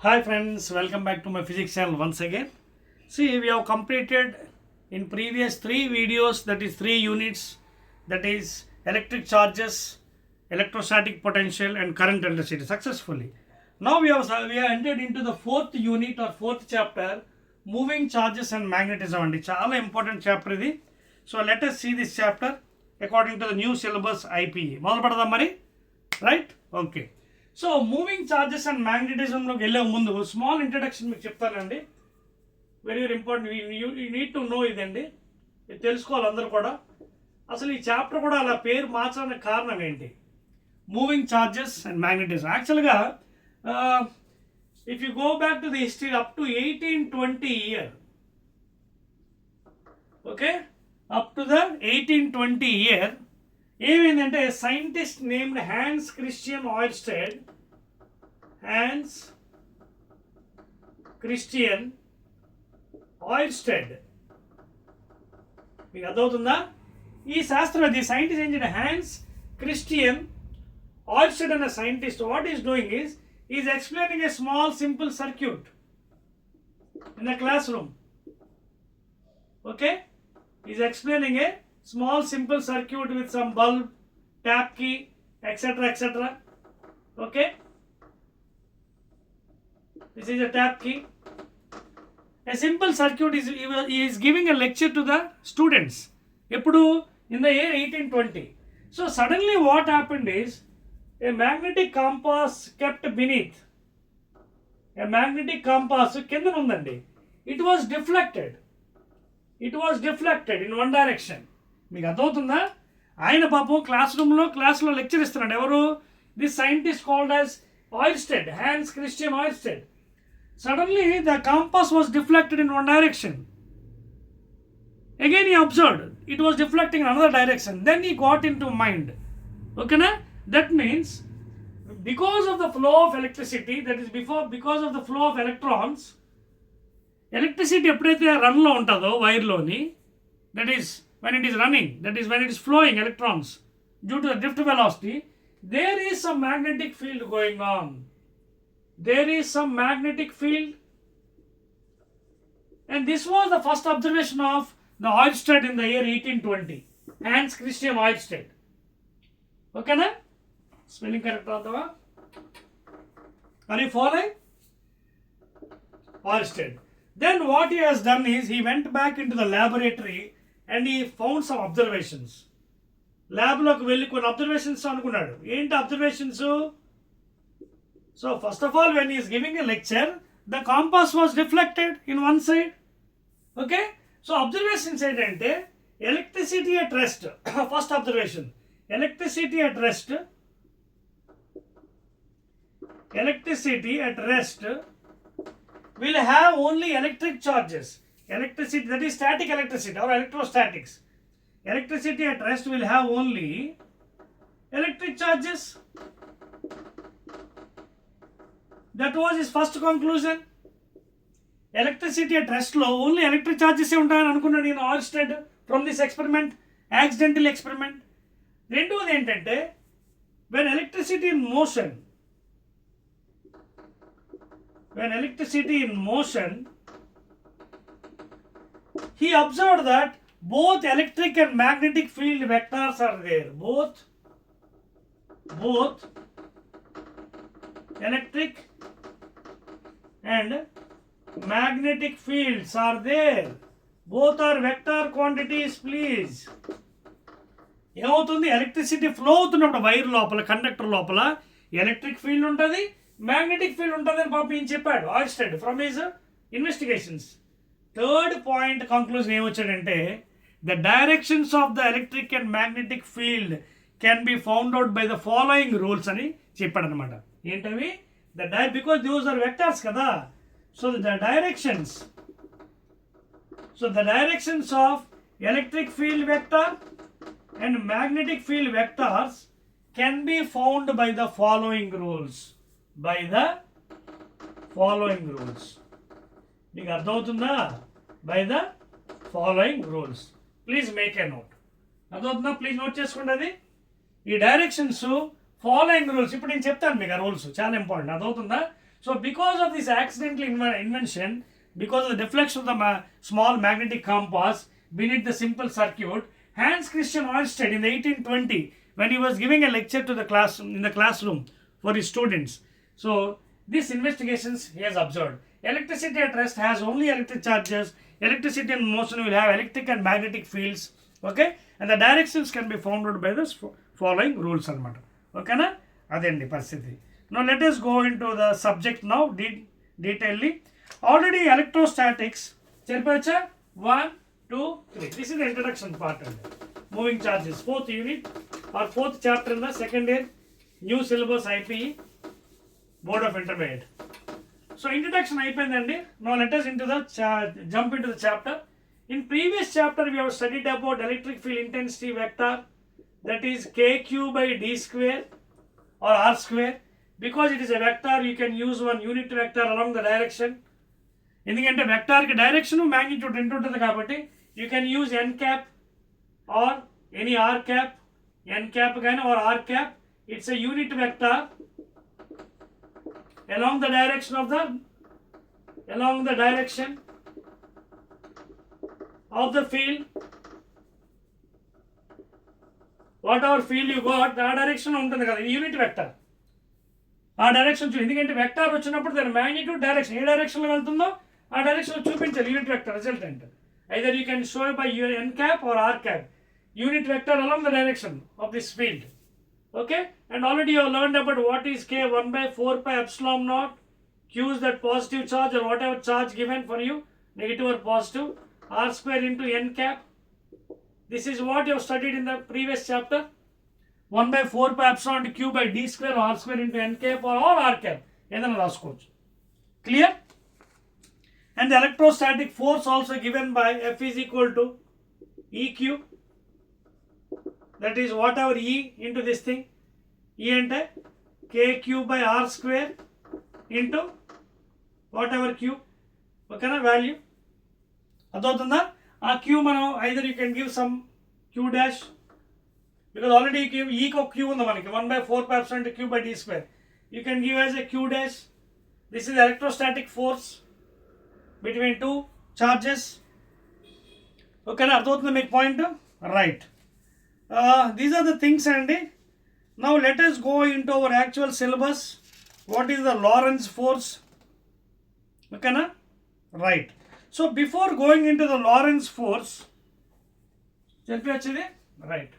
Hi friends, welcome back to my physics channel once again. See, we have completed in previous 3 videos, that is 3 units, that is electric charges, electrostatic potential and current electricity successfully. Now we have entered into the 4th unit or 4th chapter, moving charges and magnetism. And it's an important chapter. So let us see this chapter according to the new syllabus IPE. Right? Okay. So moving charges and మ్యాగ్నెటిజంలోకి వెళ్ళే ముందు small introduction మీకు చెప్తానండి. Very very important. You need to know ఇదండి, ఇది తెలుసుకోవాలి అందరూ కూడా. అసలు ఈ చాప్టర్ కూడా అలా పేరు మార్చడానికి కారణం ఏంటి? Moving charges and magnetism. యాక్చువల్గా if you go back to the history up to 1820 year, okay, up to the 1820 year ఏమైందంటే scientist named Hans Christian Oersted మీకు అర్థమవుతుందా? ఈ శాస్త్రవేత్త సైంటిస్ట్ ఏం చేయండి, హ్యాన్స్ క్రిస్టియన్ ఆయిర్స్టెడ్ అనే scientist what is doing is explaining a small simple circuit in the class room. Okay, is explaining A small simple circuit with some bulb, tap key, etc. Okay, this is a tap key. A simple circuit is giving a lecture to the students eppudu in the year 1820. So suddenly what happened is a magnetic compass kept beneath, a magnetic compass kinda undandi, it was deflected in one direction. మీకు అర్థమవుతుందా? ఆయన పాపం క్లాస్లో lecture ఇస్తున్నాడు. ఎవరు? This scientist called as Oersted, Hans Christian Oersted. Suddenly the compass was deflected in one direction. Again he observed it was deflecting in another direction. Then he got into mind, ఓకేనా, that means because of the flow of electricity, that is because of the flow of electrons, electricity ఎప్పుడైతే రన్లో ఉంటుందో వైర్లోని, that is when it is running, that is when it is flowing electrons due to the drift velocity, there is some magnetic field going on. And this was the first observation of the Oersted in the year 1820, Hans Christian Oersted. Okay na? Spelling correct avadava? Are you following? Oersted. Then what he has done is he went back into the laboratory and he found some observations. ల్యాబ్లోకి వెళ్ళి కొన్ని observations అనుకున్నాడు. ఏంటి observations? So first of all when is giving a lecture, the compass was reflected in one side. Okay, so observations ఏంటంటే electricity at rest. First observation, electricity at rest will have only electric charges. Electricity, that is static electricity or electrostatics. Electricity at rest will have only electric charges. That was his first conclusion. Electricity at rest lo only electric charges e untayani anukunnadu in Oersted from this experiment, accidental experiment. Rendovadi entante, when electricity in motion, he observed that both electric and magnetic field vectors are there. Both electric and magnetic fields are there. Both are vector quantities, please. ఏమవుతుంది? Electricity flow అవుతున్నప్పుడు wire లోపల, conductor లోపల electric field ఉంటుంది, magnetic field ఉంటుంది అని పాపం ఈయన చెప్పాడు Oersted from his investigations. Third point conclusion ఏమొచ్చాడంటే, the directions of the electric and magnetic field can be found out by the following rules అని చెప్పాడు అనమాట. ఏంటవి? బికాస్ దోస్ ఆర్ వెక్టర్స్ కదా. So the directions of electric field vector and magnetic field vectors can be found by the following rules. మీకు అర్థమవుతుందా? By the following rules. Please make a note. అర్థమవుతుందా? Please note చేసుకోండి. అది ఈ directions following rules. ఇప్పుడు నేను చెప్తాను మీకు ఆ రూల్స్, చాలా ఇంపార్టెంట్. అర్థమవుతుందా? So because of this accidental invention, because of the deflection of the small magnetic compass beneath the simple circuit, Hans Christian Ørsted in the 1820, when he was giving a lecture to the class in the classroom for his students, so these investigations he has observed. Electricity at rest has only electric charges. Electricity in motion will have electric and magnetic fields. Okay, and the directions can be found out by the following rules anamata. Okay na? Adendi paristhiti. Now let us go into the subject now detailedly. Already electrostatics cheripacha 1, 2, 3. This is the introduction part of moving charges, 4th unit or 4th chapter in the second year new syllabus IPE Board of Intermediate. So introduction అయిపోయిందండి. Now let us into the jump into the chapter. In previous chapter we have studied about electric field intensity vector, that is kq by d square or r square. Because it is a vector, you can use one unit vector along the direction. ఎందుకంటే వెక్టార్కి direction magnitude రెండు ఉంటుంది కాబట్టి you can use N cap or any R cap, N cap కానీ or are cap. It's a unit vector along the direction of the field. Whatever field you got, ఆ direction ఉంటుంది కదా, ఇది unit vector. ఆ direction ఎందుకంటే vector వచ్చినప్పుడు దాని magnitude direction ఏ డైరెక్షన్లో వెళ్తుందో ఆ డైరెక్షన్లో చూపించాలి unit vector resultant. Either you can show by n cap or are cap, unit vector along the direction of this field. Okay, and already you have learned about what is k 1 by 4 pi epsilon naught. Q is that positive charge or whatever charge given for you, negative or positive, r square into n cap. This is what you have studied in the previous chapter. 1 by 4 pi epsilon into q by d square or r square into n cap or r cap. ఏదైనా రాసుకోవచ్చు. Clear? And the electrostatic force also given by F is equal to EQ. That is whatever E into this thing. E ante kq by r square into whatever q. Okay na value. అదవుతుందా? ఆ q మనం either you can give some q dash, because already E కి ఒక q ఉంది మనకి 1 by 4 pi epsilon into q by d square. You can give as a q dash. This is electrostatic force between two charges. Okay na? అర్థమవుతుందా మీకు point? Right. These are the things, Andy. Now let us go into our actual syllabus. What is the Lorentz force? Okay na? Right. So before going into the Lorentz force, right.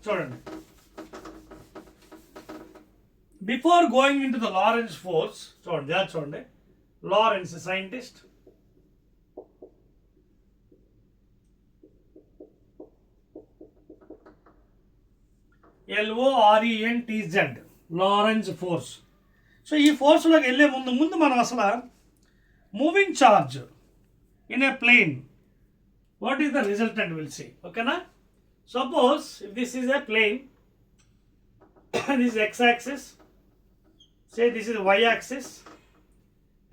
చూడండి, before going into the Lorentz force, చూడండి, Lorentz scientist. LORENTZ, Lorentz force. So ఈ ఫోర్స్లోకి వెళ్ళే ముందు మనం అసలు moving charge in a plane, what is the resultant will see. ఓకేనా? Suppose if this is a plane, this x axis, say this is y axis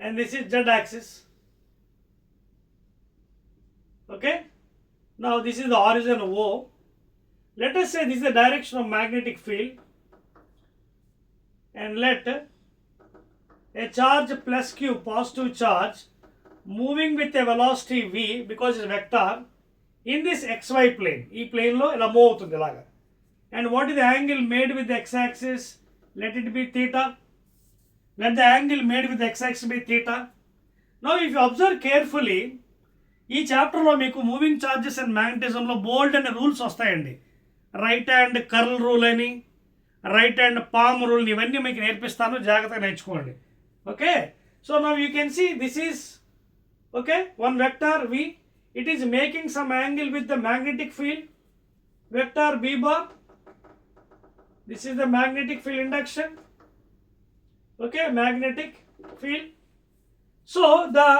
and this is z axis. Okay, now this is the origin O. Let us say this is the direction of magnetic field, and let a charge plus q, positive charge, moving with a velocity v, because it's vector, in this xy plane. ఈ plane లో ఇలా move అవుతుంది ఇలాగా. And what is the angle made with the x-axis? Let it be theta. Let the angle made with the x-axis be theta. Now if you observe carefully, ఈ చాప్టర్లో మీకు moving charges and మ్యాగ్నటిజంలో బోల్డ్ అనే rules వస్తాయండి. Right hand curl rule అని, right hand palm rule, ఇవన్నీ మీకు నేర్పిస్తాను, జాగ్రత్తగా నేర్చుకోండి. Okay, so now you can see this is okay one vector v. It is making some angle with the magnetic field, vector b bar. This is the magnetic field induction. Okay, magnetic field. So the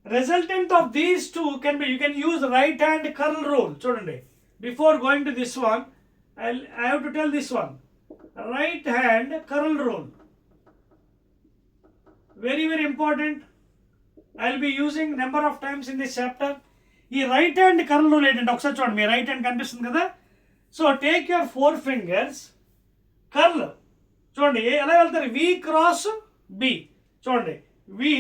resultant of these two can be, you can use right hand curl rule. చూడండి, before going to this one, I have to tell this one, right hand curl rule, very very important. I will be using number of times in this chapter. ఈ right hand curl rule ఏంటంటే ఒకసారి చూడండి, మీ right hand కనిపిస్తుంది కదా. So take your 4 fingers, curl, చూడండి చూడండి ఎలా వెళ్తారు, వి క్రాస్ బి. చూడండి v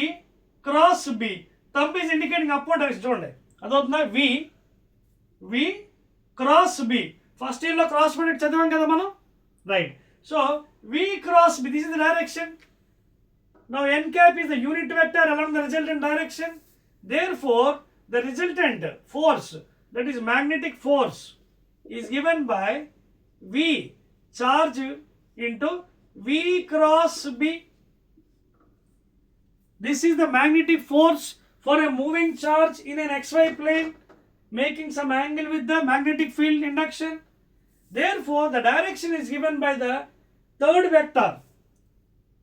cross b, thumb is indicating upward direction. చూడండి అదవుతుందా, వి క్రాస్ బి. ఫస్ట్ ఇయర్లో క్రాస్ ప్రొడక్ట్ చదివాం కదా మనం, right. So v cross b, this is the direction. Now n cap is the unit vector along the resultant direction. Therefore, the resultant force, that is magnetic force, is given by V charge into V cross B. This is the magnetic force for a moving charge in an xy plane, making some angle with the magnetic field induction. Therefore, the direction is given by the third vector,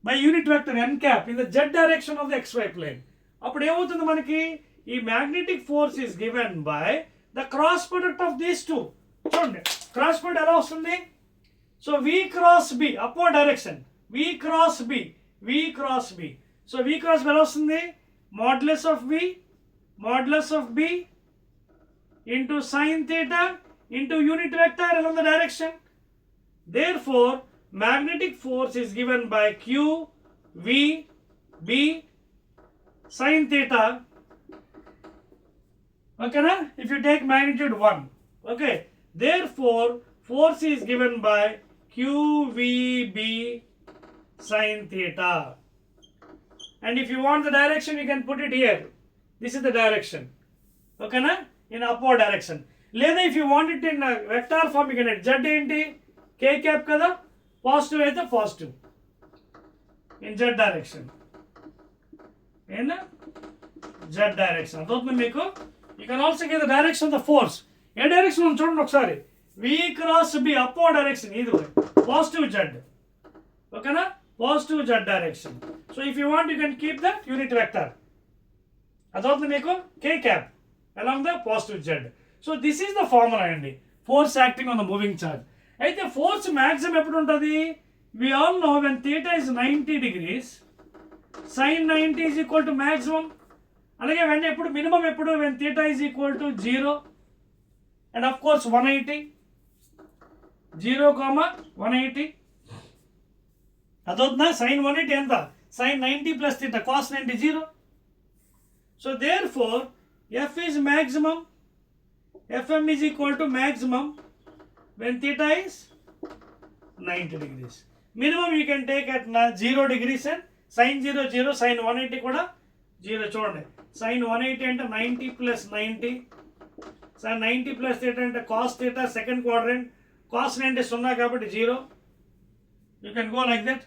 by unit vector n cap in the z direction of the xy plane. అప్పుడు ఏమవుతుంది మనకి, ఈ magnetic force is given by the cross product of these two. చూడండి cross product ఎలా వస్తుంది, so v cross B upward direction, v cross b, v cross B. So v cross B ఎలా వస్తుంది, modulus of b into sine theta into unit vector along the direction. Therefore, magnetic force is given by Q V B sin theta. Okay na? If you take magnitude 1, okay. Therefore, force is given by Q V B sin theta. And if you want the direction, you can put it here. This is the direction. Okay na? In upward direction. Leda, if you want it in a vector form, you can add Z enti K cap kada. Positive అయితే positive in Z direction, in Z direction. అదవుతుంది మీకు. You can also give the direction of the force. ఏ direction ఉంది చూడండి ఒకసారి, V cross B upward direction, ఇది positive Z. ఓకేనా, positive Z direction. So if you want you can keep the unit vector. అదవుతుంది మీకు K cap along the positive Z. So this is the formula అండి, force acting on the moving charge. అయితే force maximum ఎప్పుడు ఉంటుంది, we all know when theta is 90 degrees, sine 90 is equal to maximum. అలాగే when ఎప్పుడు minimum ఎప్పుడు, when theta is equal to 0 and of course 180, 0,180. అదవుతుందా, sine 180 ఎంత, sine 90 plus theta cos 90 0. So therefore F is maximum, F M is equal to maximum when theta is 90 degrees. Minimum you can take at 0 degrees and sin 0 0, sin 180 కూడా 0. చూడండి sin 180 అంటే 90 plus 90, sin 90 plus theta అంటే cos theta second quadrant, cos 90 0 కాబట్టి 0. You can go like that.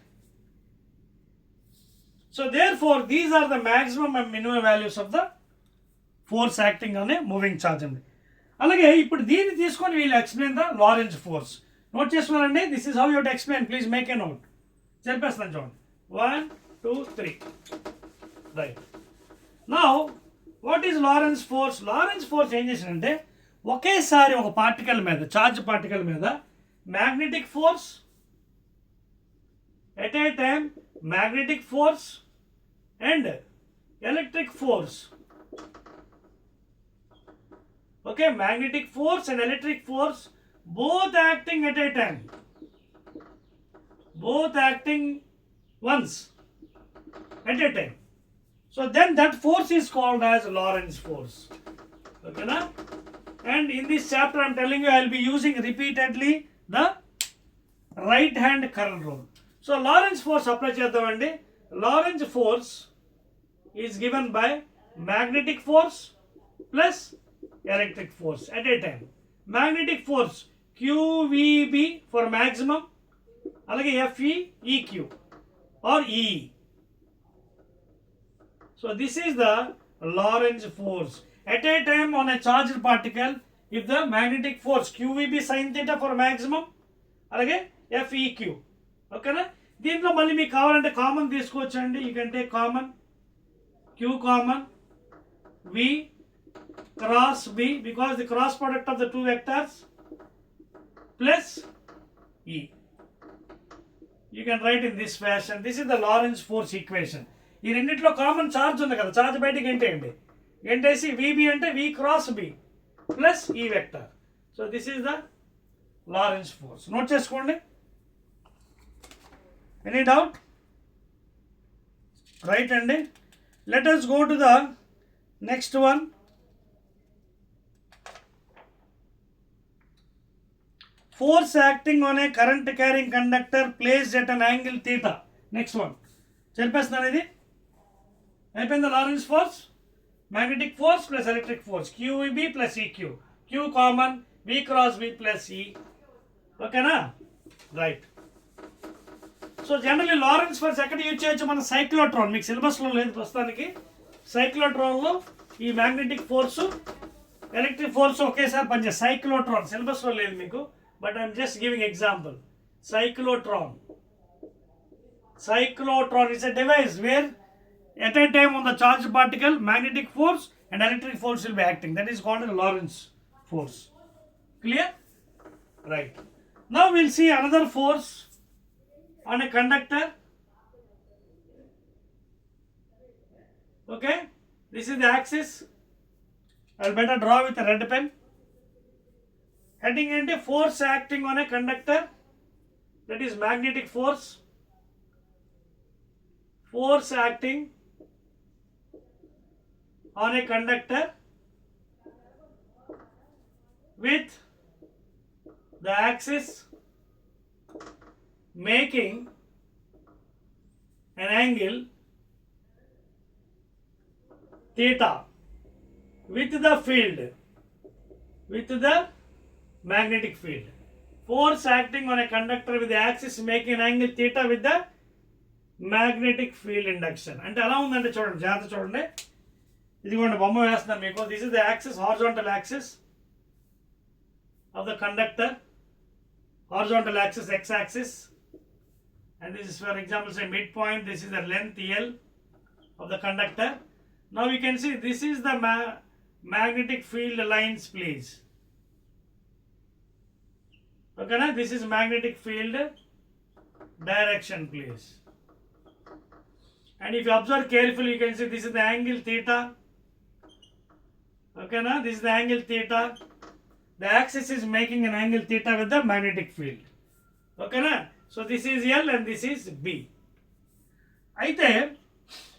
So therefore these are the maximum and minimum values of the force acting on a moving charge అండి. అలాగే ఇప్పుడు దీన్ని తీసుకొని వీళ్ళు explain the Lorentz force. Note చేసుకున్నారండి, this is how you to explain, please make a note. చెప్పేస్తాను చూడండి, 1 2 3, right. Now what is Lorentz force? Lorentz force ఏం చేసిందంటే, ఒకేసారి ఒక పార్టికల్ మీద, చార్జ్ పార్టికల్ మీద magnetic force, at a time magnetic force and electric force. Okay, magnetic force and electric force both acting at a time, both acting once at a time. So then that force is called as Lorentz force. Okay na? And in this chapter I am telling you I will be using repeatedly the right hand current rule. So Lorentz force apply cheddamandi. Lorentz force is given by magnetic force plus electric force at a time. Magnetic force QVB for maximum, alage FE EQ or EE. So this is the Lorentz force at a time on a charged particle. If the magnetic force QVB sin theta for maximum, alage FEQ. Okay na? దీంట్లో మళ్ళీ మీకు కావాలంటే common తీసుకోవచ్చండి. You can take common, Q common, V cross B, because the cross product of the two vectors, plus E. You can write in this fashion. This is the Lorentz force equation. ఈ రెండిట్లో common charge ఉంది కదా, charge బయటకి ఎంటేయండి, ఎంటేసి VB అంటే V cross B plus E vector. So this is the Lorentz force. Note చేసుకోండి. Any doubt? Right, and let us go to the next one. Force acting on a current carrying conductor placed at an angle theta. Next one. చెప్పేస్తున్నాను ఇది అయిపోయింది. Lorentz force, magnetic force plus electric force, QEB plus EQ, Q common, V cross V plus E. ఓకేనా? Right. So generally Lawrence force ఎక్కడ use చేయొచ్చు? మన cyclotron, మీకు సిలబస్లో లేదు ప్రస్తుతానికి. సైక్లోట్రాన్లో ఈ మ్యాగ్నెటిక్ ఫోర్సు ఎలక్ట్రిక్ ఫోర్స్ ఒకేసారి పనిచేస్తాయి. సైక్లోట్రాన్ సిలబస్లో లేదు మీకు, but I'm just giving example. Cyclotron is a device where at a time on the charged particle magnetic force and electric force will be acting. That is called a Lorentz force. Clear? Right. Now we'll see another force on a conductor. Okay, this is the axis. I'll better draw with a red pen. Heading into force acting on a conductor, that is magnetic force. Force acting on a conductor with the axis making an angle theta with the field, with the magnetic field. Force acting on a conductor with the axis making an angle theta with the magnetic field induction. అంటే ఎలా ఉందంటే చూడండి, జాగ్రత్త చూడండి. ఇదిగోండి బొమ్మ వేస్తున్నాను మీకు. This is the axis, horizontal axis of the conductor, horizontal axis x axis, and this is for example say midpoint. This is the length L of the conductor. Now you can see this is the magnetic field lines, please. Okay, now this is magnetic field direction, please. And if you observe carefully, you can see this is the angle theta. Okay, now this is the angle theta. The axis is making an angle theta with the magnetic field. Okay, na? So this is L and this is B. అయితే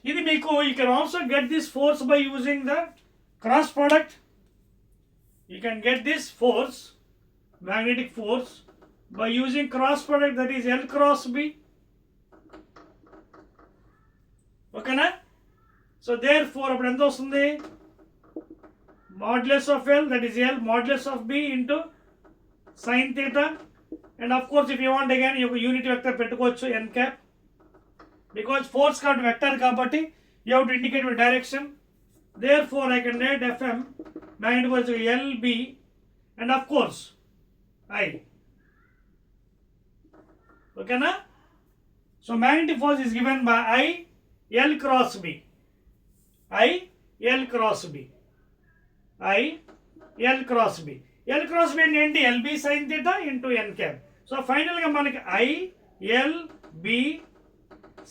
ఇది మీకు, you can also get this force by using the cross product. You can get this force, magnetic force, by using cross product, that is L cross B. Okay, na? So therefore అప్పుడు ఎంత వస్తుంది? Modulus of L, that is L modulus of B into sin theta. And of course if you want again you unit vector పెట్టుకోవచ్చు n cap, because force card vector కాబట్టి you have to indicate with direction. Therefore I can write Fm magnetic force LB and of course I. Okay na? So magnetic force is given by I L cross B. I L cross B. I L cross B. L cross B ఏంటి? LB sin theta into n cap. So ఫైనల్గా మనకి I L B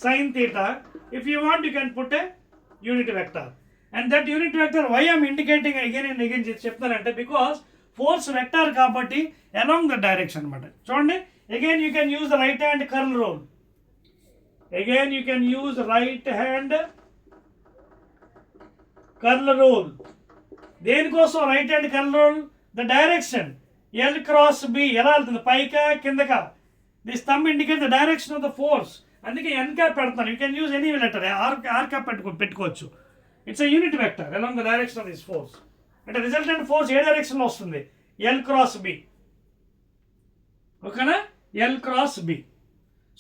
sin theta. If you want you can put a unit vector. And that unit vector why I am indicating again and again చెప్తానంటే because force vector కాబట్టి along the direction అన్నమాట. చూడండి, again you can use the right hand curl rule. Again you can use right hand curl rule. దేనికోసం right hand curl rule? The direction L cross B ఎలా వెళ్తుంది, పైకా కిందకా? This thumb indicate the direction of the force. అందుకే N cap పెడతాను. You can use any letter, R cap పెట్టుకోవచ్చు. It's a unit vector along the direction of this force. అంటే resultant force ఏ డైరెక్షన్లో వస్తుంది? L cross B. ఓకేనా? L cross B.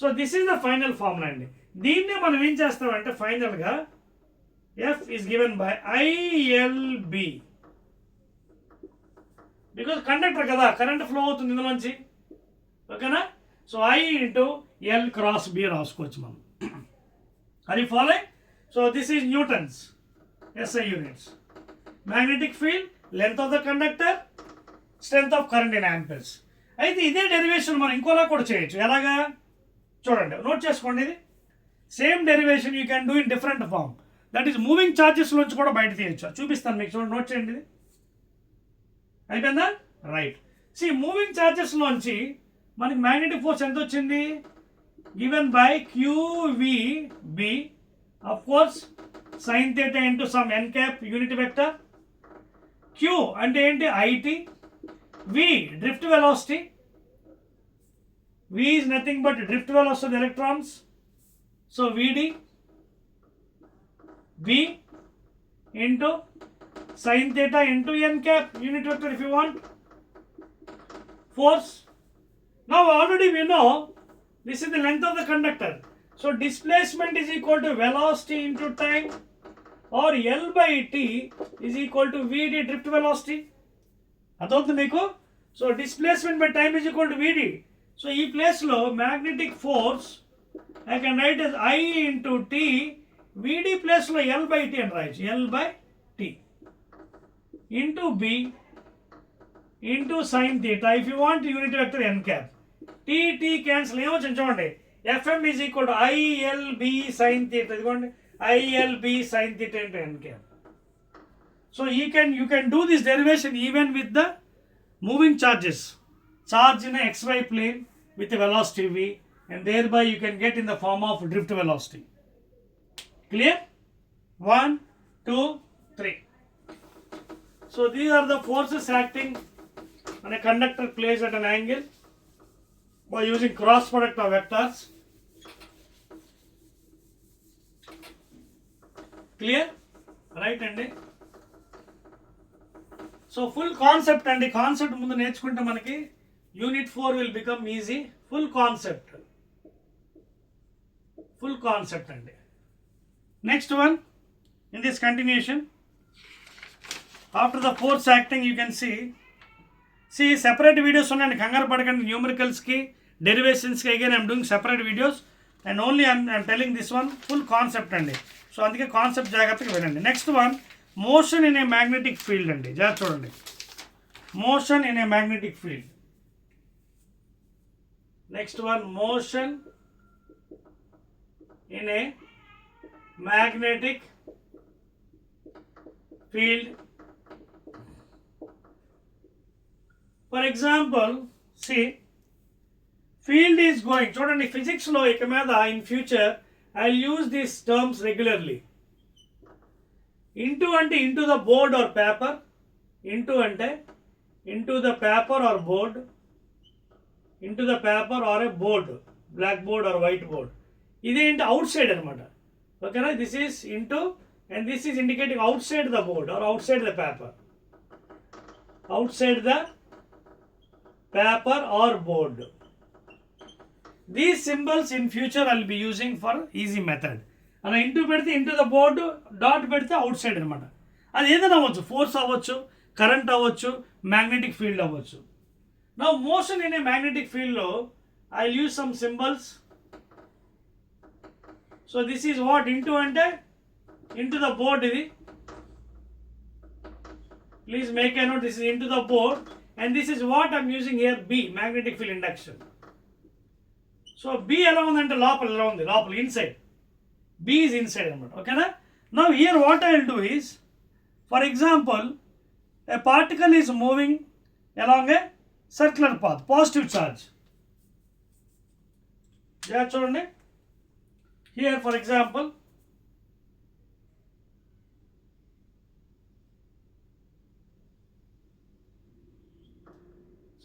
So this is the final formula అండి. దీన్నే మనం ఏం చేస్తామంటే ఫైనల్గా F is given by ILB. Because conductor కదా, కరెంట్ ఫ్లో అవుతుంది ఇందులోంచి. ఓకేనా? So I into L cross B రాసుకోవచ్చు మనం. Are you following? So this is Newtons SI units. Magnetic field, length of the conductor, strength of current in amperes. అయితే ఇదే derivation మనం ఇంకోలా కూడా చేయొచ్చు. ఎలాగా చూడండి, నోట్ చేసుకోండి. ఇది same derivation you can do in different form. That is moving ఛార్జెస్లోంచి కూడా బయట తీయచ్చు. చూపిస్తాను మీకు, చూడండి, నోట్ చేయండి. ఇది అయిపోయిందా? రైట్. సి మూవింగ్ ఛార్జెస్లోంచి మనకి మ్యాగ్నెటిక్ ఫోర్స్ ఎంత వచ్చింది? given by QVB, of course, sin theta into some n cap unit vector. Q అంటే ఏంటి IT, V drift velocity, V is nothing but drift velocity of the electrons, so VD, B into sin theta into n cap unit vector if you want. Force. Now already we know this is the length of the conductor. So displacement is equal to velocity into time, or L by T is equal to VD drift velocity. అర్థమవుతుంది మీకు? So displacement by time is equal to VD. So ఈ place లో magnetic force I can write as I into T, VD place లో L by T అని రాయొచ్చు. L by T into B into sin theta. If you want unit vector n cap, T cancel ఏమొచ్చింది చూడండి. Fm is equal to ILB sin theta. ఇదిగోండి ILB sin theta into n cap. So you can do this derivation even with the moving charges. Charge in a xy plane with a velocity v, and thereby you can get in the form of drift velocity. Clear? 1, 2, 3. So these are the forces acting on a conductor placed at an angle by using cross product of vectors. Clear? Right అండి. So full concept అండి. Concept ముందు నేర్చుకుంటే మనకి unit 4 will become easy. Full concept అండి. Next one in this continuation, after the force acting you can see separate videos ఉన్నాయండి, కంగారు పడకండి. న్యూమరికల్స్కి, డెరివేషన్స్కి again I'm doing separate videos, and only I'm telling this one full concept అండి. So అందుకే concept జాగ్రత్తగా వినండి. Next one, motion in a magnetic field అండి. జాగ్రత్త చూడండి. Motion in a magnetic field. Next one, motion in a magnetic field. For example, see, field is going. చూడండి physics లో ఇక మీద in future I use these terms regularly. Into అంటే into the board or paper. Into అంటే into the paper or board. Into the paper or a board, black board or white board. ఇదేంటి outside అనమాట. ఓకేనా? This is into and this is indicating outside the board are out side the paper. Out side the paper or board. These symbols in future I will be using for easy method. అలా into పెడితే into the board, dot పెడితే outside అనమాట. అది ఏదైనా అవ్వచ్చు, force అవ్వచ్చు, current అవ్వచ్చు, magnetic field అవ్వచ్చు. నా మోషన్ ఇన్ ఏ మ్యాగ్నెటిక్ ఫీల్డ్లో I use some symbols. So this is what into అంటే ఇంటూ ద బోర్డ్. ఇది please make a note, this is into the board. And this is what I am using here, B, magnetic field induction. So B ఎలా ఉందంటే లోపల ఎలా ఉంది, లోపల inside. B is inside అనమాట. ఓకేనా? Now here what I will do is, for example, a particle is moving along a circular path, positive charge. చూడండి. Here for example,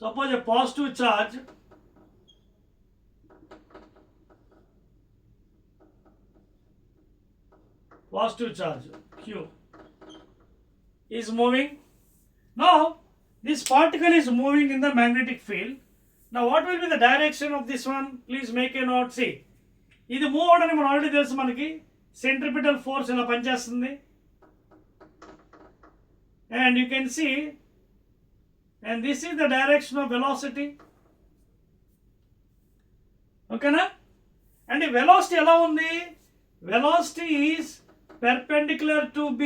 suppose a positive charge Q is moving. Now this particle is moving in the magnetic field. Now what will be the direction of this one? Please make a note. See, ఇది move అవడానికి మనం already తెలుసు, మనకి centripetal force ఇలా పనిచేస్తుంది. And you can see, and this is the direction of velocity. ఓకేనా? And velocity ఎలా ఉంది? Velocity is perpendicular to B.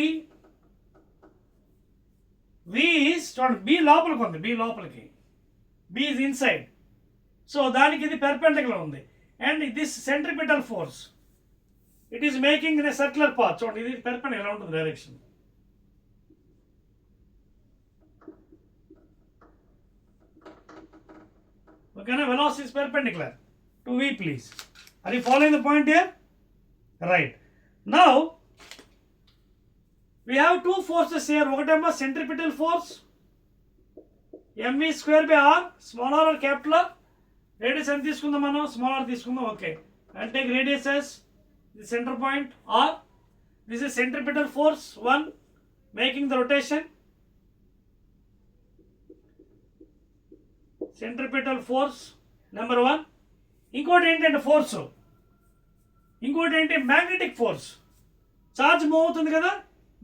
V is చూడండి, B లోపలికి ఉంది, B లోపలికి, B is inside. సో దానికి ఇది perpendicular ఉంది. And this centripetal force, it is making in a circular path. చూడండి ఇది perpendicular ఉంటుంది డైరెక్షన్. ఓకేనా? Velocity is perpendicular to V, please. Are you following the point here? Right. Now, we have two forces here. Okatema centripetal force, mv square by r, small r or capital R. Radius ఎంత తీసుకుందాం మనం? Small r తీసుకుందాం. Okay. I'll take radius as the center point r. This is centripetal force 1 making the rotation. Centripetal force number 1. ఇంకోటి ఏంటంటే force, ఇంకోటి ఏంటి magnetic force. Charge move అవుతుంది కదా,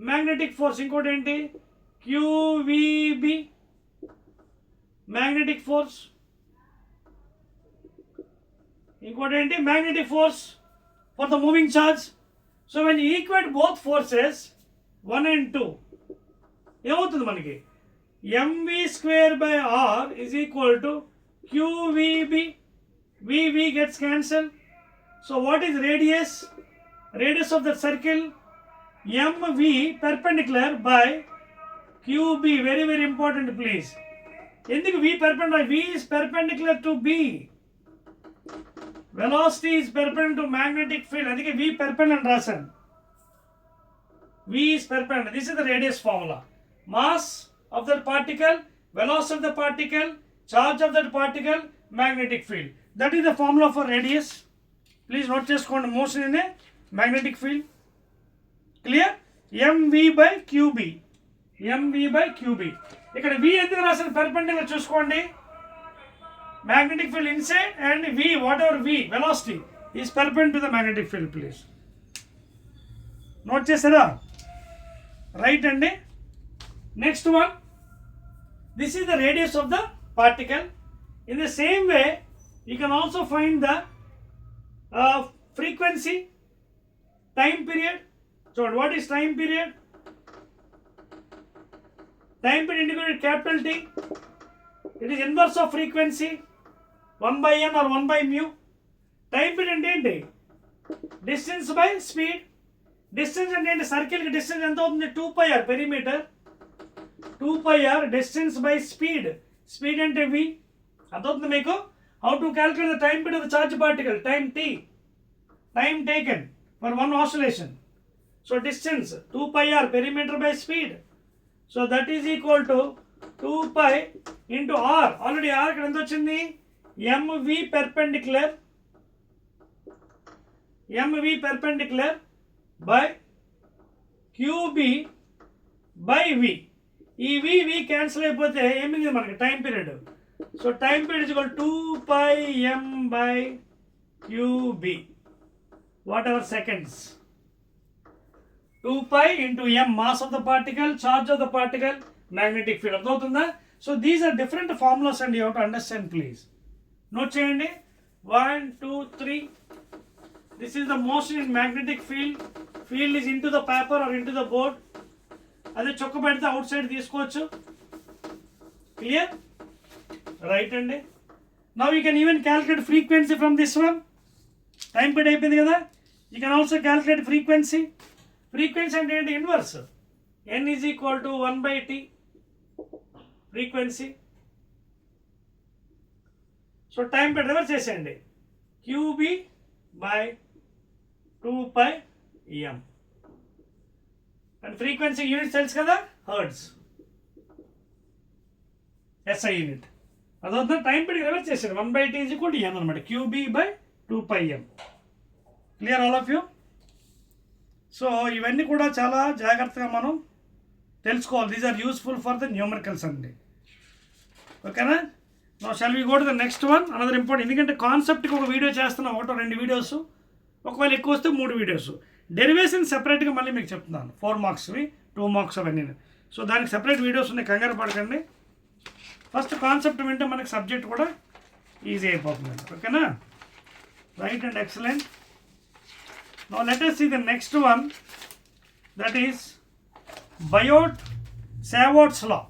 మ్యాగ్నెటిక్ ఫోర్స్. ఇంకోటి ఏంటి క్యూవీబి మ్యాగ్నెటిక్ ఫోర్స్. ఇంకోటి ఏంటి magnetic force for the moving charge. So when you equate both forces 1 and 2 ఏమవుతుంది మనకి? mv square by r is equal to qvb. v gets cancelled. So what is radius? Radius of the circle mv perpendicular by qb. Very very important please. ఎందుకు v perpendicular? v is perpendicular to b. Velocity is perpendicular to magnetic field. అందుకే v perpendicular రాశాను. v is perpendicular. This is the radius formula. Mass of that particle, velocity of the particle, charge of that particle, magnetic field. That is the formula for radius. Please note చేసుకోండి, motion in a magnetic field. Clear? mv by qb. mv by qb. ఇక్కడ v ఎందుకు రాశాను? perpendicular చూసుకోండి. Magnetic field inside and v, whatever v, velocity is perpendicular to the magnetic field. Please note చేసారా? Right అండి. Next one, this is the radius of the particle. In the same way, you can also find the frequency, time period. So what is time period? Time period indicated capital T. It is inverse of frequency, 1 by n or 1 by mu. Time period అంటే ఏంటి? Distance by speed. Distance అంటే ఏంటి? Circle కి distance ఎంత అవుతుంది? 2 pi r perimeter. 2 pi r distance by speed. Speed అంటే v. అర్థమవుతుంది మీకు? How to calculate the time period of the charge particle? Time t. Time taken for one oscillation. So distance 2 pi r perimeter by speed. So that is equal to 2 pi into r. Already r ఇక్కడ ఎంత వచ్చింది? mv perpendicular. mv perpendicular by qb by v. ఈ v cancel అయిపోతే ఏమింది మనకి? Time period. So time period is equal 2 pi m by qb, whatever seconds. 2 pi into m, mass of the particle, charge of the particle, magnetic field. అర్థమవుతుందా? So these are different formulas and you have to understand. Please note చేయండి. 1 2 3. This is the motion in magnetic field. Field is into the paper or into the board. అదే చొక్క పెడితే outside తీసుకోవచ్చు. Clear? Right అండి. Now you can even calculate frequency from this one. Time period అయిపోయింది కదా, you can also calculate frequency. Frequency అంటే ఏంటి? Inverse. n is equal to 1 by t frequency. So time period reverse చేసేయండి. qb by 2 pi m. And frequency unit తెలుసు కదా, hertz. SI unit. అదొద్దు. Time period reverse చేశారు. 1 by t is equal to n అనమాట. qb by 2 pi m. Clear all of you? సో ఇవన్నీ కూడా చాలా జాగ్రత్తగా మనం తెలుసుకోవాలి. These are useful for the numericals అండి. ఓకేనా? No shall we go to the next one. Another important. ఎందుకంటే కాన్సెప్ట్కి ఒక వీడియో చేస్తున్నాం, 1 or 2 వీడియోస్. ఒకవేళ ఎక్కువ వస్తే 3 వీడియోస్. డెరివేషన్ సెపరేట్గా మళ్ళీ మీకు చెప్తున్నాను. 4 మార్క్స్వి, 2 మార్క్స్ అవన్నీ. సో దానికి సెపరేట్ వీడియోస్ ఉన్నాయి, కంగారు పడకండి. ఫస్ట్ కాన్సెప్ట్ వింటే మనకి సబ్జెక్ట్ కూడా ఈజీ అయిపోతుంది. ఓకేనా? Right and excellent. Now let us see the next one, that is Biot-Savart's law.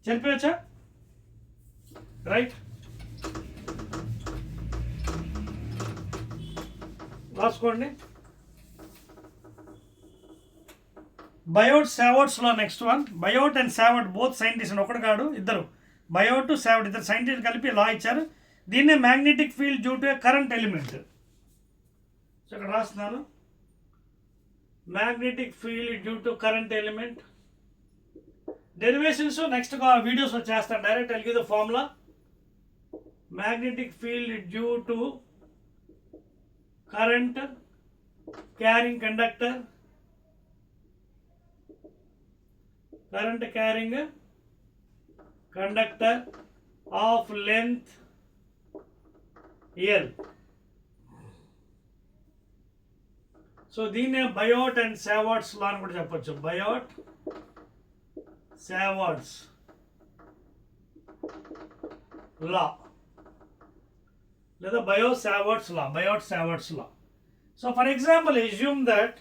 చెప్పచ్చా? రైట్. రాసుకోండి. Biot-Savart's law next one. Biot and Savart both scientist, ఒకటి కాదు, ఇద్దరు. బయోట్ సావర్ట్ ఇద్దరు సైంటిస్ట్ కలిపి లా ఇచ్చారు. దీన్నే magnetic field due to A current element. So ఇక్కడ రాస్తున్నాను, magnetic field due to current element. Derivations next వీడియోస్లో చేస్తాను. Direct I'll give the formula. Magnetic field due to current carrying conductor, current carrying conductor of length L. So దీన్నే బయోట్ and సావార్ట్స్ లా అని కూడా చెప్పొచ్చు. బయోట్ Savart's law లేదా Biot Savart's law. So for example assume that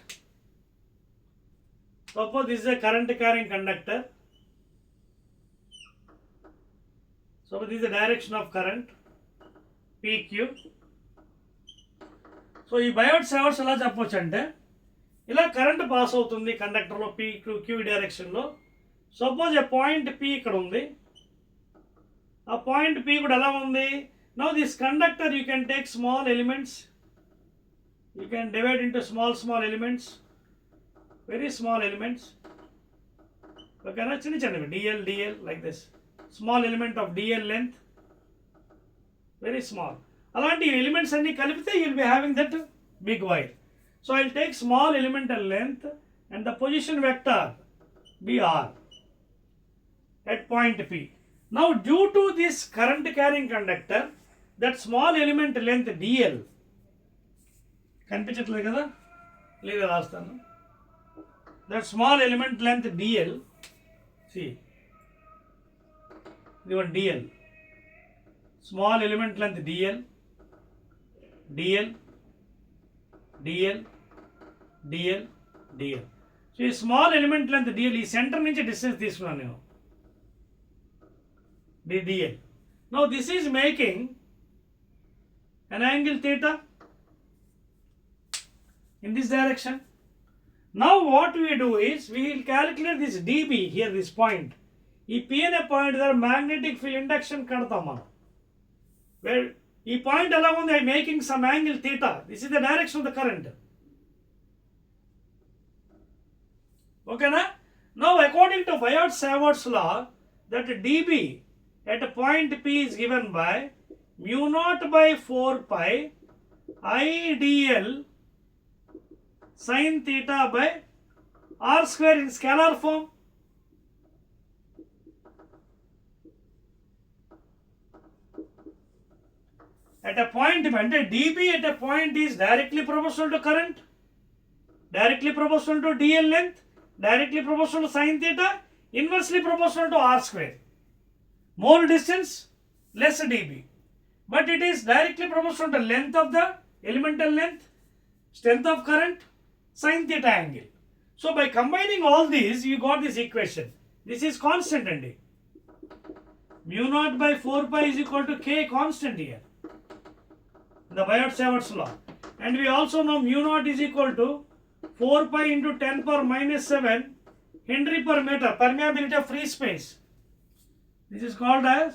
suppose this is a current carrying conductor. So this is the direction of current PQ. So ఈ బయోట్ సావార్ట్స్ ఎలా చెప్పొచ్చు అంటే, ఇలా కరెంట్ పాస్ అవుతుంది కండక్టర్లో క్యూ డైరెక్షన్లో. సపోజ్ ఏ పాయింట్ P ఇక్కడ ఉంది, ఆ పాయింట్ P కూడా ఎలా ఉంది. Now this conductor you can take small elements, you can divide into small elements, very small elements. ఓకేనా, చిన్న dl like this, small element of dl length, very small. అలాంటి elements అన్ని కలిపితే you will be having that big wire. So I will take small elemental length and the position vector BR at point P. Now due to this current carrying conductor, that small element length DL, కనిపించట్లేదు కదా, లేదా రాస్తాను. That small element length DL, see, this one DL, small element length DL, so ఈ small element length DL, ఈ centre నుంచి distance తీసుకున్నాను నేను, DL. Now this is making an angle theta in this direction. Now what we do is we will calculate this dB here, this point. ఈ P అనే point దగ్గర magnetic field induction కడతాం మనం. Where ఈ point ఎలా ఉంది, I making some angle theta. This is the direction of the current. ఓకేనా. Now according to Biot Savart's law, that dB at a point P is given by mu naught by 4 pi I dl sin theta by r square in scalar form. At a point, అంటే dB at a point is directly proportional to current, directly proportional to dl length, directly proportional to sin theta, inversely proportional to r square. More distance, less dB, but it is directly proportional to length of the elemental length, strength of current, sin theta angle. So by combining all these, you got this equation. This is constant andi. Mu naught by 4 pi is equal to K, constant here, the Biot-Savart's law. And we also know mu naught is equal to 4 pi into 10 power minus 7 Henry per meter, permeability of free space. This is called as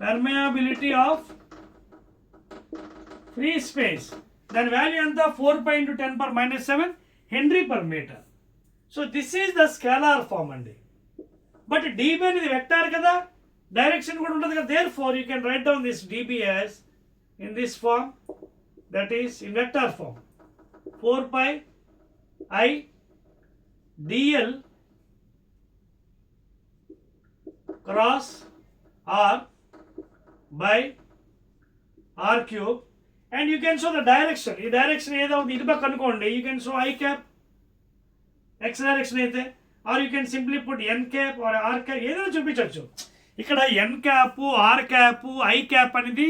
permeability of free space. Then value anta 4 pi into 10 power minus 7 Henry per meter. So this is the scalar form andi. But dB అనేది vector కదా, direction కూడా ఉంటుంది కదా. Therefore you can write down this dB as in this form, that is in vector form, 4 pi I dl cross r by r cube, and you can show the direction. ఈ direction ఏదో ఇటు పక్క అనుకోండి, you can show I cap, x direction అయితే, or you can simply put n cap or r cap, ఏదైనా చూపించవచ్చు. ఇక్కడ n cap, r cap, I cap అనేది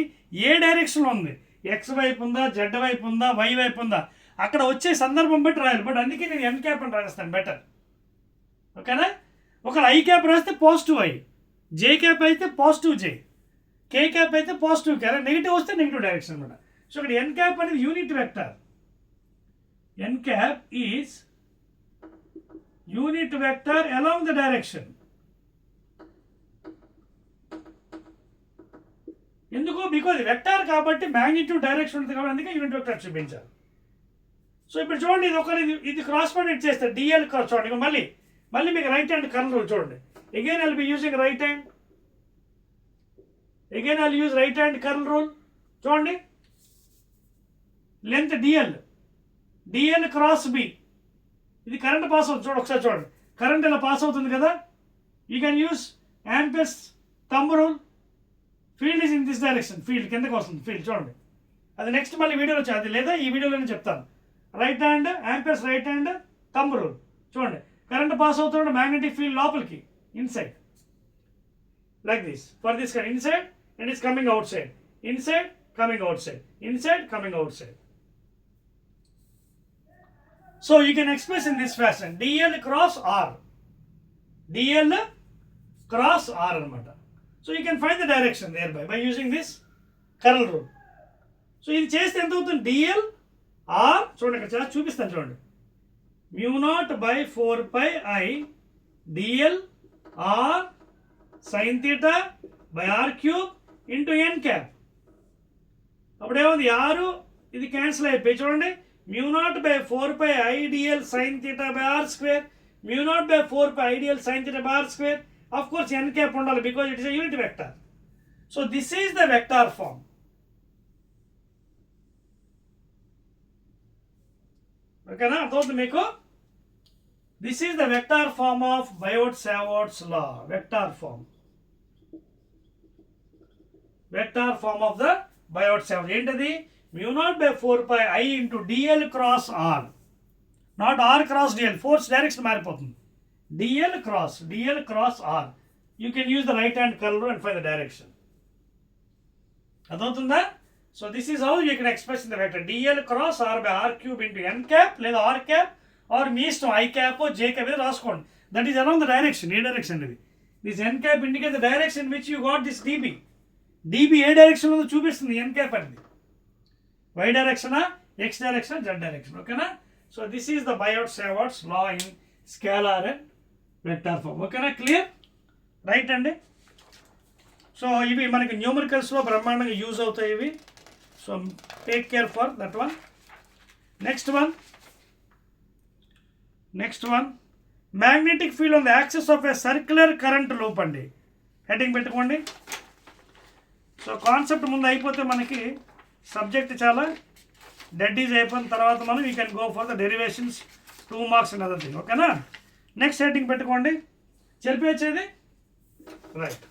ఏ డైరెక్షన్లో ఉంది, x వైపు ఉందా, z వైపు ఉందా, y వైపు ఉందా, అక్కడ వచ్చే సందర్భం బట్టి రాయాలి. బట్ అందుకే నేను n క్యాప్ అని రాస్తాను బెటర్. ఓకేనా. ఒకవేళ I క్యాప్ రాస్తే పాజిటివ్ I, J క్యాప్ అయితే పాజిటివ్ J, K క్యాప్ అయితే పాజిటివ్ K, నెగిటివ్ వస్తే నెగిటివ్ డైరెక్షన్ అనమాట. సో ఇక్కడ n క్యాప్ అనేది unit vector. n cap is unit vector along the direction. ఎందుకు? బికాజ్ వెక్టార్ కాబట్టి మ్యాగ్నిట్యూడ్ డైరెక్షన్ ఉంటుంది కాబట్టి అందుకే యూనిట్ వెక్టార్ చూపించారు. సో ఇప్పుడు చూడండి, ఇది క్రాస్ ప్రొడక్ట్ చేస్తే డిఎల్ క్రాస్ చూడండి. మళ్ళీ మీకు రైట్ హ్యాండ్ కర్ల్ రూల్ చూడండి. Again I'll be using right hand. Again I'll use right hand curl rule. చూడండి, లెంత్ డిఎల్ క్రాస్ బి. ఇది కరెంట్ పాస్ అవుతుంది. చూడండి ఒకసారి చూడండి, కరెంట్ ఇలా పాస్ అవుతుంది కదా. You can use amperes thumb rule. Field is in this direction. Field కిందకి వస్తుంది. ఫీల్డ్ చూడండి, అది నెక్స్ట్ మళ్ళీ వీడియోలో వచ్చి అది లేదా ఈ వీడియోలోనే చెప్తాను. Right hand amperes, right hand thumb rule. చూడండి, కరెంట్ పాస్ అవుతున్న మ్యాగ్నెటిక్ ఫీల్డ్ లోపలికి, inside, like this. For this inside and it's coming out side. Inside coming out side, inside coming out side. So you can express in this fashion, dl cross r. dl cross r anamata. So you can find the direction thereby by using this curl rule. So ఇది చేస్తే ఎంత అవుతుంది? dl r చూడండి, ఇక్కడ చూపిస్తాను చూడండి. mu naught by 4 pi I dl r sin theta by r cube into n cap. అప్పుడు ఏముంది? r ఇది క్యాన్సిల్ అయిపోయి చూడండి, mu naught by 4 pi I dl sin theta by r square. Mu naught by 4 pi I dl sin theta by r square. Of course n cap undali because it is a unit vector. So this is the vector form. Okay na? Adothu meeku. This is the vector form of Biot-Savart's law. Vector form. Vector form of the Biot-Savart. Entadi? Mu naught by 4 pi I into dl cross r. Not r cross dl. Force direction మారిపోతుంది. dl cross r. You can use the right hand curl rule and find the direction. అదవుతుందా? So this is how you can express in the vector. dl cross r by r cube into n cap లేదా r cap or మీ ఇష్టం I cap or j cap ఏదో రాసుకోండి. That is around the direction. A direction ఇది? This n cap indicates the direction which you got this db. db A direction ఉందో చూపిస్తుంది n cap అనేది. Y direction, X direction, Z direction. Okay na? So this is the Biot-Savart's law in scalar and vector form. Okay na? Clear? Right andi? So ivi manaki numericals lo brahmandanga use avutayi ivi. So take care for that one. Next one. Magnetic field on the axis of a circular current loop andi. Heading pettukondi. So concept mundu ayipothe manaki subject చాలా dead is అయిపోయిన తర్వాత మనం you can go for the derivations 2 marks and other thing. ఓకేనా? Next heading పెట్టుకోండి. చెరిపేసేది right.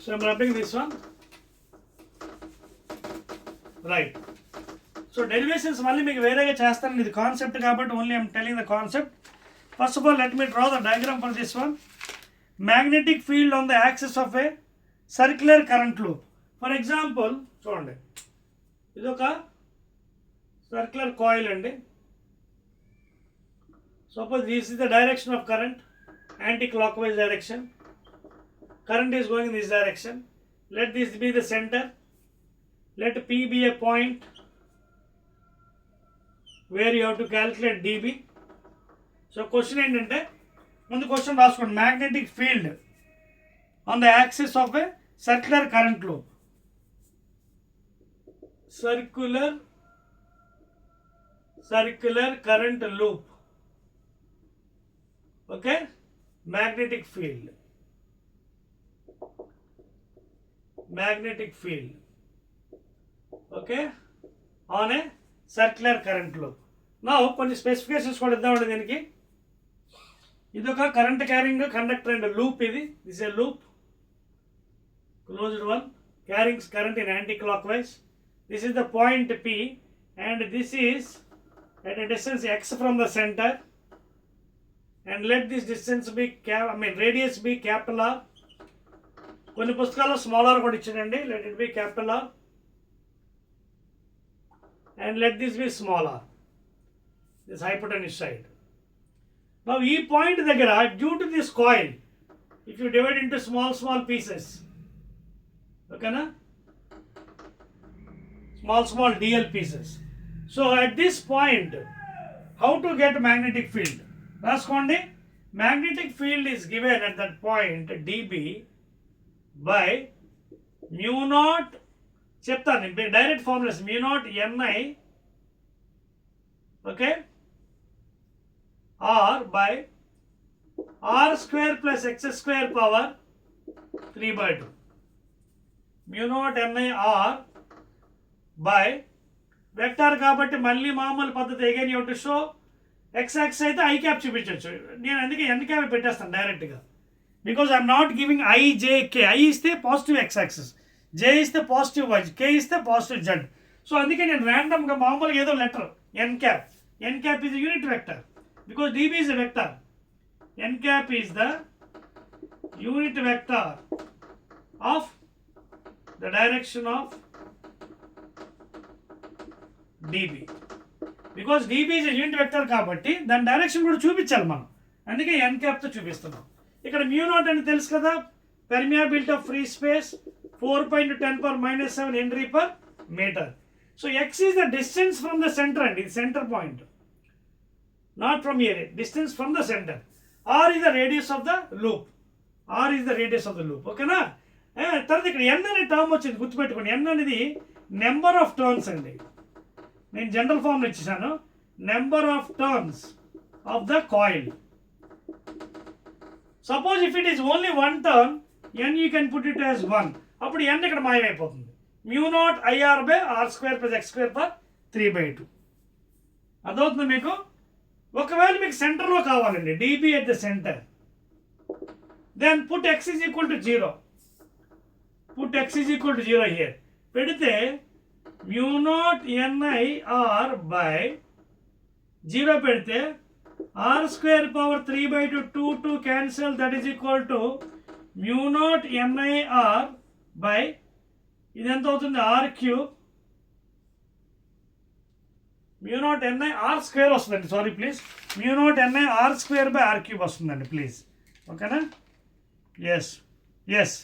So I'm rubbing this one right. సో derivations మళ్ళీ మీకు వేరేగా చేస్తాను. ఇది కాన్సెప్ట్ కాబట్టి only I'm telling the concept. First of all let me draw the diagram for this one. Magnetic field on the axis of a circular current loop. For example, చూడండి, ఇది ఒక సర్క్యులర్ కాయిల్ అండి. Suppose this is the direction of current, anti-clockwise direction. Current is going in this direction. Let this be the center. Let P be a point where you have to calculate dB. So question ఏంటంటే, ముందు question రాసుకోండి. Magnetic field on the axis of a circular current loop. Circular current loop. Okay, magnetic field okay on a circular current loop. Now కొన్ని specifications కూడా ఇద్దామండి దీనికి. ఇది ఒక current carrying conductor and loop. ఇది this a loop, closed one, carrying current in anti-clockwise. This is the point P and this is at a distance x from the center, and let this distance be radius be capital R. కొన్ని పుస్తకాల్లో small are కూడా ఇచ్చాడండి. let it be capital R and let this be small r, this hypotenuse side. Now ఈ point దగ్గర due to this coil, if you divide into small pieces, ఓకేనా, small dl pieces. So at this point, how to get magnetic field? రాసుకోండి. magnetic field is given at that point dB by mu naught చెప్తాను direct formulas mu naught ni okay r by r square plus x square power 3/2 mu naught ni r by vector కాబట్టి మళ్ళీ మామూలు పద్ధతి again you to show x axis అయితే i cap చూపించవచ్చు. నేను అందుకే n cap పెట్టేస్తాను డైరెక్ట్గా, because I'm not giving i j k. i ఇస్తే పాజిటివ్ x యాక్సిస్, j ఇస్తే పాజిటివ్ y, k ఇస్తే పాజిటివ్ z. సో అందుకే నేను ర్యాండమ్గా మామూలుగా ఏదో letter n cap. n cap is unit vector because db is a vector. n cap is the unit vector of the direction of dB. Because dB is unit vector కాబట్టి దాని direction కూడా చూపించాలి మనం, అందుకే n క్యాప్తో చూపిస్తున్నాం. ఇక్కడ mu naught అని తెలుసు కదా, permeability of free space 4.10⁻⁻⁷ henry per metre. So x is the distance from the centre అండి, ఇది centre point, not from here, distance from the centre. r is the radius of the loop, r is the radius of the loop. ఓకేనా? తర్వాత ఇక్కడ n అనే term వచ్చింది, గుర్తుపెట్టుకోండి. n అనేది number of turns అండి. నేను జనరల్ ఫార్మ్ ఇచ్చేసాను, number of turns of the coil. Suppose if it is only one turn, n you can put it as 1. అప్పుడు n ఇక్కడ మాయమైపోతుంది. mu naught IR by r square plus x square per 3/2. అదవుతుంది మీకు. ఒకవేళ మీకు సెంటర్లో కావాలండి, dB at the centre, then put x is equal to 0. Put x is equal to 0 here. పెడితే mu naught ni r by 0 పెడితే r square power 3/2 2 cancel, that is equal to mu naught ni r by ఇది ఎంత అవుతుంది, r cube, mu naught ni r square వస్తుందండి, sorry please, mu naught ni r square by r cube వస్తుందండి please. ఓకేనా? Yes yes,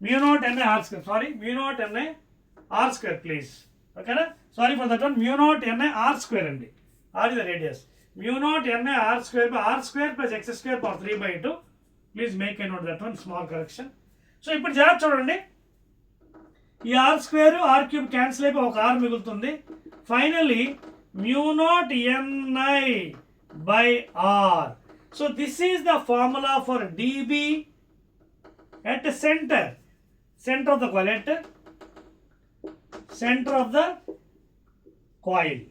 mu naught ni r square, sorry mu naught ni r square please. ఓకేనా? Sorry for that one, mu naught ni r square అండి, r is the radius, mu naught ni r square by r square plus x square power 3/2. Please make a note that one, small correction. So ఇప్పుడు జాగ్రత్త చూడండి, ఈ r square r cube cancel అయిపోయి ఒక r మిగులుతుంది. Finally mu naught ni by r. So this is the formula for dB at centre, centre of the coil, at centre of the coil.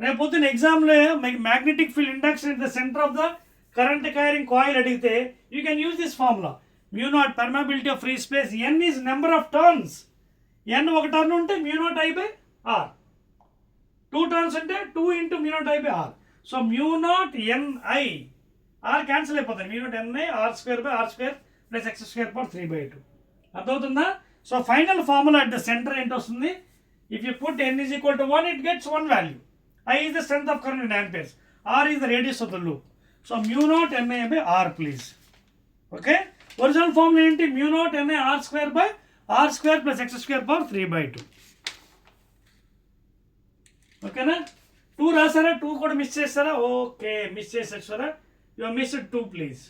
రేపు పొద్దున్న ఎగ్జామ్లో magnetic field induction in the centre of the current carrying coil అడిగితే you can use this formula. mu naught permeability of free space, n is number of turns, n ఒక turn ఉంటే mu naught I by r, 2 turns అంటే 2 into mu naught I by r. So mu naught ni r cancel అయిపోతుంది, mu naught ni r square by r square plus x square power 3/2. అర్థమవుతుందా? So final formula at the centre ఏంటి వస్తుంది, if you put n is equal to 1, it gets 1 value. I is the strength of current in amperes, r is the radius of the loop. So mu naught ni by r please. Okay, original formula ఏంటి, mu naught ni r square by r square plus x square power 3/2. ఓకేనా? 2 రాసారా, 2 కూడా miss చేస్తారా? Okay, miss చేసేసారా, you missed 2 please.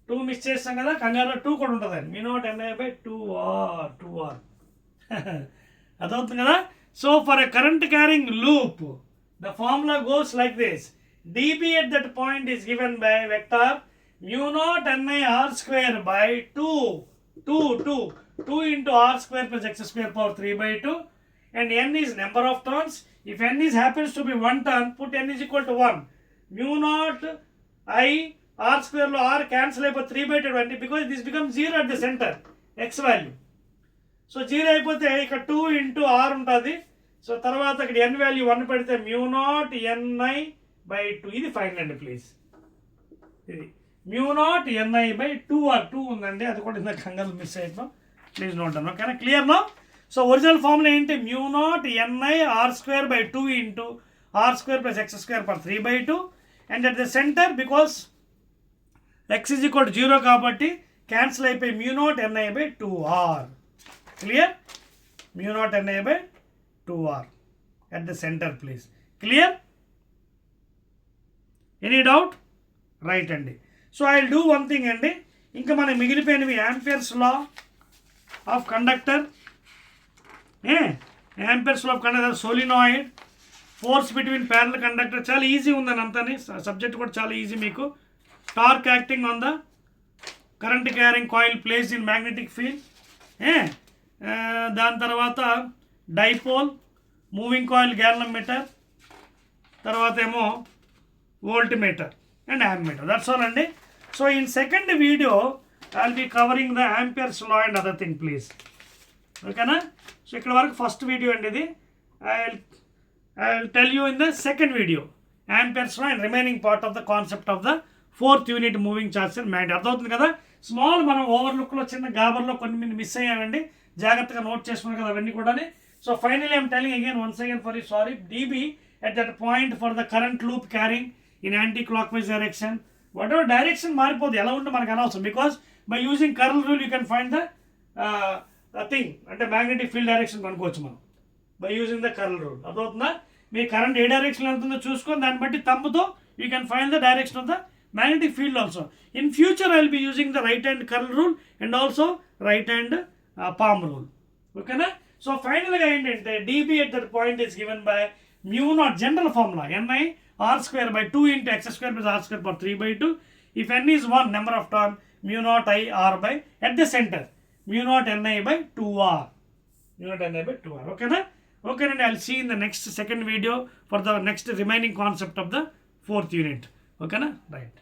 2 miss చేస్తాం కదా, కంగారు 2 కూడా ఉంటుందండి, mu naught ni by 2r. అదవుతుంది కదా. So for a current carrying loop the formula goes like this, dB at that point is given by vector mu naught ni r square by 2 into r square plus x square power 3/2, and n is number of turns. If n is happens to be 1 turn, put n is equal to 1. Mu naught I r square lo r cancel అయిపోతే 3/2 because this becomes 0 at the center, x value. So 0 అయిపోతే ఇక్కడ 2 into r ఉంటుంది. So తర్వాత ఇక్కడ n value 1 పెడితే mu naught ni by 2. ఇది final అండి please. ఇది mu naught ni by 2r, 2 ఉందండి, అది కూడా ఇందాక కంగారు మిస్ అయిపోతాం, ప్లీజ్ నోట్ డౌన్. ఓకేనా? Clear no? So original formula ఏంటి, mu naught ni r square by 2 into r square plus x square per 3/2, and at the center because x is equal to 0 కాబట్టి cancel అయిపోయి mu naught ni by 2r. Clear? mu naught ni by 2r at the center please. Clear? Any doubt? Right అండి. So I will do one thing అండి, ఇంకా మనకి మిగిలిపోయినవి Ampere's law of conductor, Ampere's law of conductor, solenoid, force between parallel conductor, చాలా easy ఉందని అంతని, subject కూడా చాలా ఈజీ మీకు. Torque acting on the current carrying coil placed in magnetic field, దాని తర్వాత డైపోల్, మూవింగ్ కాయిల్ గ్యాలనోమీటర్, తర్వాత ఏమో voltmeter and ammeter. That's all అండి. So in second video I will be covering the Ampere's law and other thing please. ఓకేనా? So ఇక్కడ వరకు first video అండి ఇది. I will tell you in the second video Ampere's law and remaining part of the concept of the 4th unit moving charge and magnet. అర్థమవుతుంది కదా? Small మనం ఓవర్లుక్లో చిన్న గాబర్లో కొన్ని మిస్ అయ్యానండి, జాగ్రత్తగా నోట్ చేసుకున్నాం కదా అవన్నీ కూడా. So finally I'm telling again once again for you sorry, dB at that point for the current loop carrying in anti-clockwise direction. Whatever direction మారిపోదు, ఎలా ఉంటే మనకు అనవసరం, because by using curl rule you can find the thing, అంటే magnetic field direction కనుకోవచ్చు మనం by using the curl rule. అర్థమవుతుందా? మీ కరెంట్ ఏ డైరెక్షన్ వెళ్తుందో చూసుకొని దాన్ని బట్టి తమ్ముతో you can find the direction of the magnetic field also. In future I will be using the right hand curl rule and also right hand palm rule. Okay na? So finally ఏంటంటే dB at that point is given by mu naught, general formula, ni r square by 2 into x square plus r square power 3 by 2. If n is 1, number of term, mu naught I r by, at the center, mu naught ni by 2r. Mu naught ni by 2r. Okay na? Okay, and I'll see in the next second video for the next remaining concept of the 4th unit. Okay na? Right.